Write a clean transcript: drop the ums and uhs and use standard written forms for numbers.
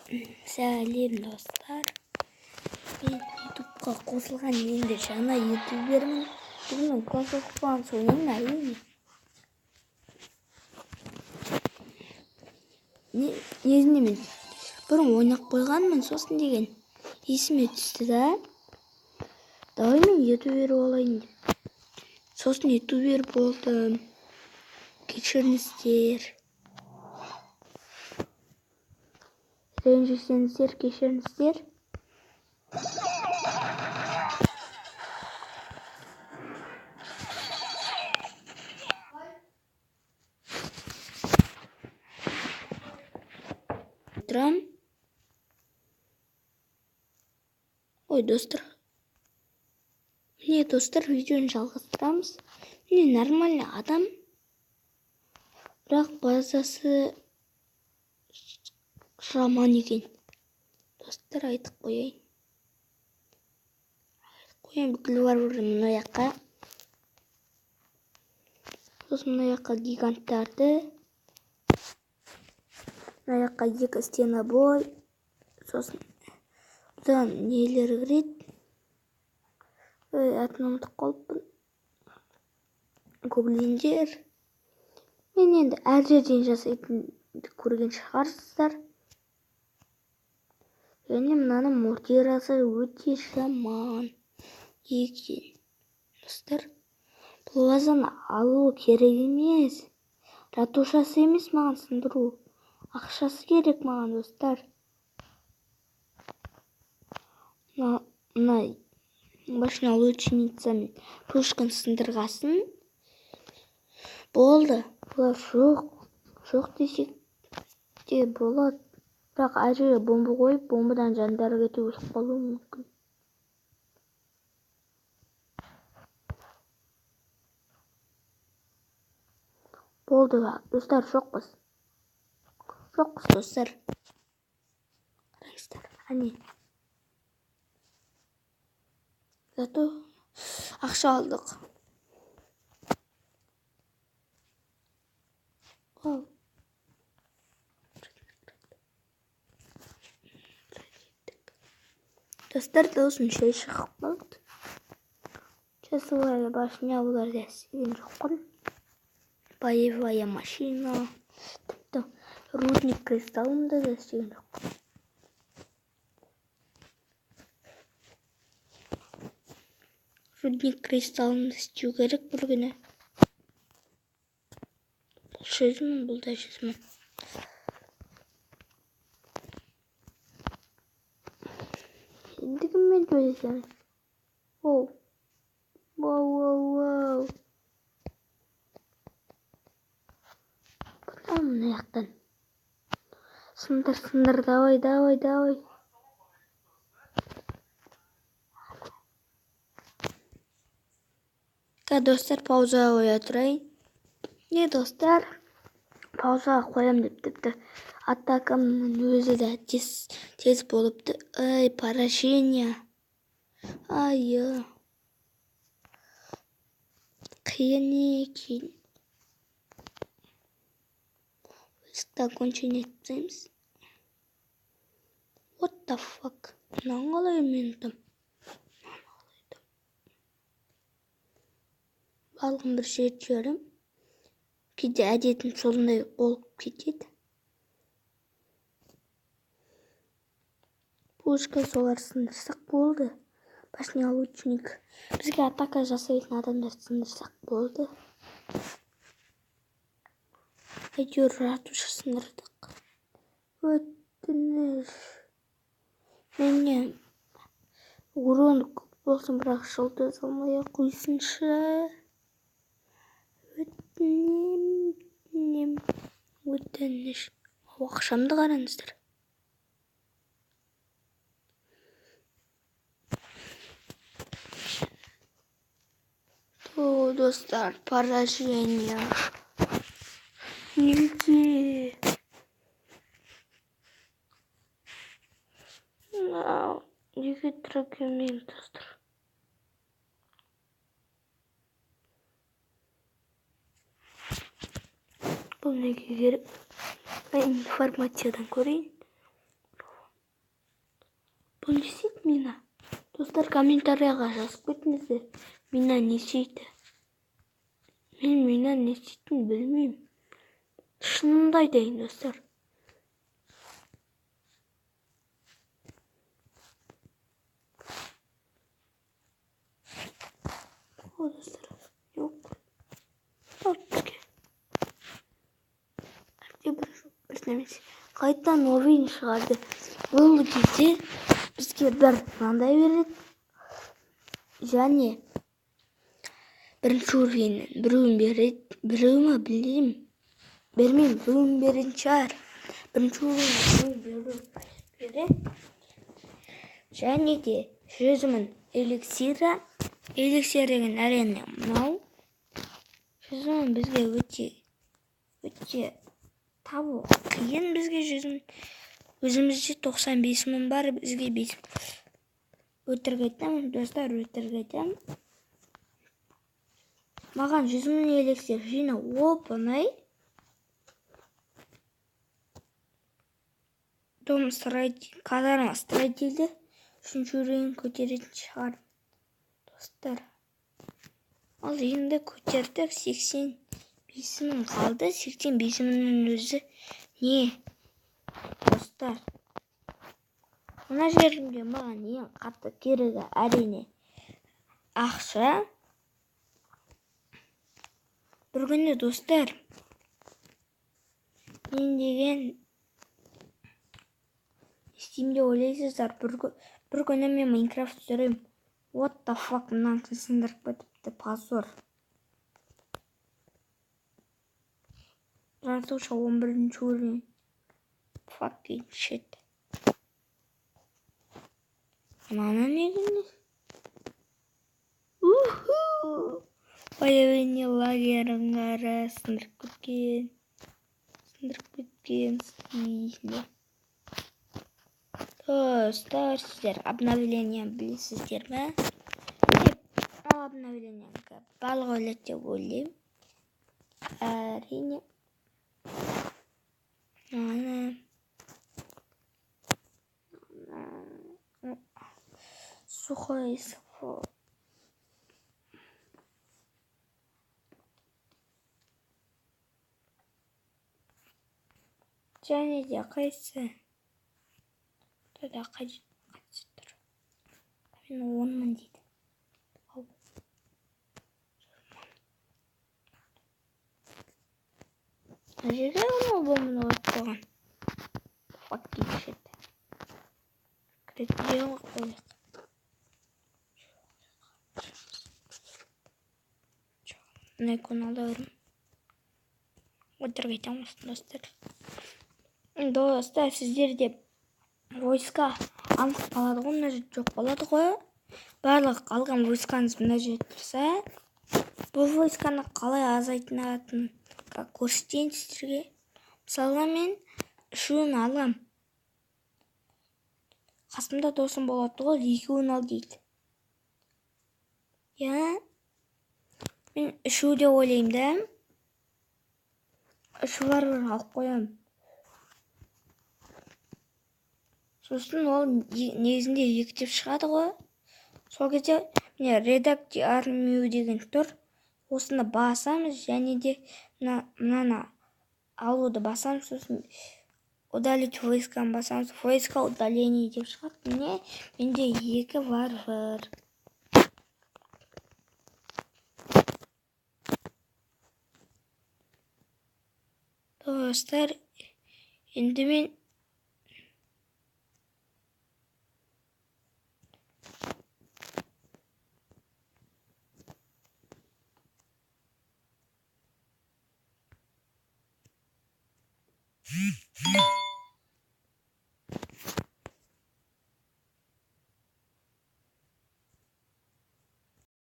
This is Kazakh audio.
Сәлем достар. Мен ютубқа қосылған енді жаңа ютубермін. Бүгін қосылған соңын әрине. Негізінде мен бұрын ойнап қойғанмын, сосын деген есіме түсті да. Давай мен ютубер болайын деп. Сосын ютубер болдым. Кешіріңіздер. Ренжісеңіздер, кешіріңіздер. Тұрам. Ой, достар. Міне, достар, видеоны жалғастырамыз. Міне, нормальный адам. Бірақ базасы жаман екен. Достар, айтып қояйын. Бүкіл бар мына жаққа. Сосын мына жаққа гиганттарды. Мына жаққа екі стена бой. Сосын бұдан нелер кіреді. Атын ұмытып қалыппын. Гоблиндер. Мен енді әр жерден жасайтынды көрген шығарсыздар. Және мынаның мортирасы өте жаман екен. Достар, бұл базаны алу керек емес. Ратушасы емес маған сындыру. Ақшасы керек маған, достар. Мына машиналы ученицамен пушкин сындырғасын. Болды. Бұлар жоқ десек те болады. Бірақ әр жерге бомба қойып, бомбадан жандары кетіп өсіп қалуы мүмкін. Болды ба, достар, жоқпыз. Жоқпыз, достар. Қараңыздар, әне. Зато ақша алдық. Ал. Достар, даусын шай шығып қалды. Часовая башня оларды әсіген жоқпын. Боевая машина. Тіпті рудник кристаллымды да әсіген жоқпын. Рудник кристаллымды істеу керек бір күні. Бұл шөзімін, бұл да шөзімін. Енді кіммен төлесеміз? Воу. Бұдан мына жақтан. Сындыр, давай. Достар, паузаға қоя тұрайын. Не, достар, паузаға қоям деп тіпті. Атакамның өзі де тез болыпты. Ай, поражение. Ай, қиын екен. Өстік окончание етпейміз. What the fuck? Мынан қалай мен ұтам? Балғын бір жерім. Кейде әдетім солындай болып кетеді. Пушка солар сындырсақ болды. Башнял ученик. Бізге атака жасайтын адамдар сындырсақ болды. Әйтеуір ратуша сындырдық. Өтініш. Менне урон көп болсын, бірақ жұлдыз алмай қойсыншы. Өтініш. Ақшамды қараңыздар. О, достар, поражение. Неге? Неге трагемейм, достар? Бұл неге керек? Информациядан көрейін. бұл не істейді мина? Достар, комментарияға жазып кетіңіздер. Мина не істейді? Мен мина не істейтінін білмеймін. Шынымды айтайын, достар. О, достар, жоқ. Қайтадан ойын шығарды. Бұл кезде бізге бір мынандай береді. Және бірінші уровеннен біреуін береді. Біреуін білмеймін. Бермеймін, біреуін беретін шығар. Бірінші уровеннен біреуін береді. Және де 100.000 эликсира. Эликсир деген әрине мынау. 100.000 бізге өте табу қиын. Бізге 100.000. Өзімізде 95.000 бар, бізге 5. Өтірік айтамын, достар, өтірік айтамын. Маған 100.000 эликсир жинау оп-оңай. Дом строитель, казарма строительді 3-ші уровень көтеретін шығар. Достар, ал енді көтердік. 85.000 қалды. 85.000-нің өзі не? Достар, мына жерімде маған ең қатты керегі әрине ақша. Бір күні, достар, мен деген істеймін деп ойлайсыздар. Бір күні мен Майнкрафт түсірем. What the fuck, мынаны сындырып кетіпті, позор. Жартуша 11-ші уровень. Fucking shit. Мынаны негіне? Появление лагеріңгары сындырып кеткен дейсіңдер. Достар, сіздер обновление білесіздер ме? Обновлениеге балық өледі деп ойлаймын. Әрине. Сухой сфо. Және де қайсы? Тада қайсы тұр? Мен 10.000 дейді. Жерге оны бомбаны ойып қойған. Fucking shit. Кірекке қойық. Мына каналда өрім. Өтірік айтамын, достар. Достар, сіздерде войска анық қалады ғой, мына жерде жоқ болады ғой. Барлық қалған войскаңыз мына жерде тұрса, бұл войсканы қалай азайтынатын көрсетейін сіздерге. Мысалға мен 3-ін алам. Қасымда досым болады ғой, 2-ін ал дейді. Я мен 3 деп ойлаймын да. 3 бар алып қоямын. Сосын ол негізінде 2 деп шығады ғой. Сол кезде міне редакти армию деген тұр. Осыны басамыз, және де мынаны алуды басамыз. Сосын удалить войсканы басамыз. Войска удаление деп шығады. Міне менде 2 варвар. Достар, енді мен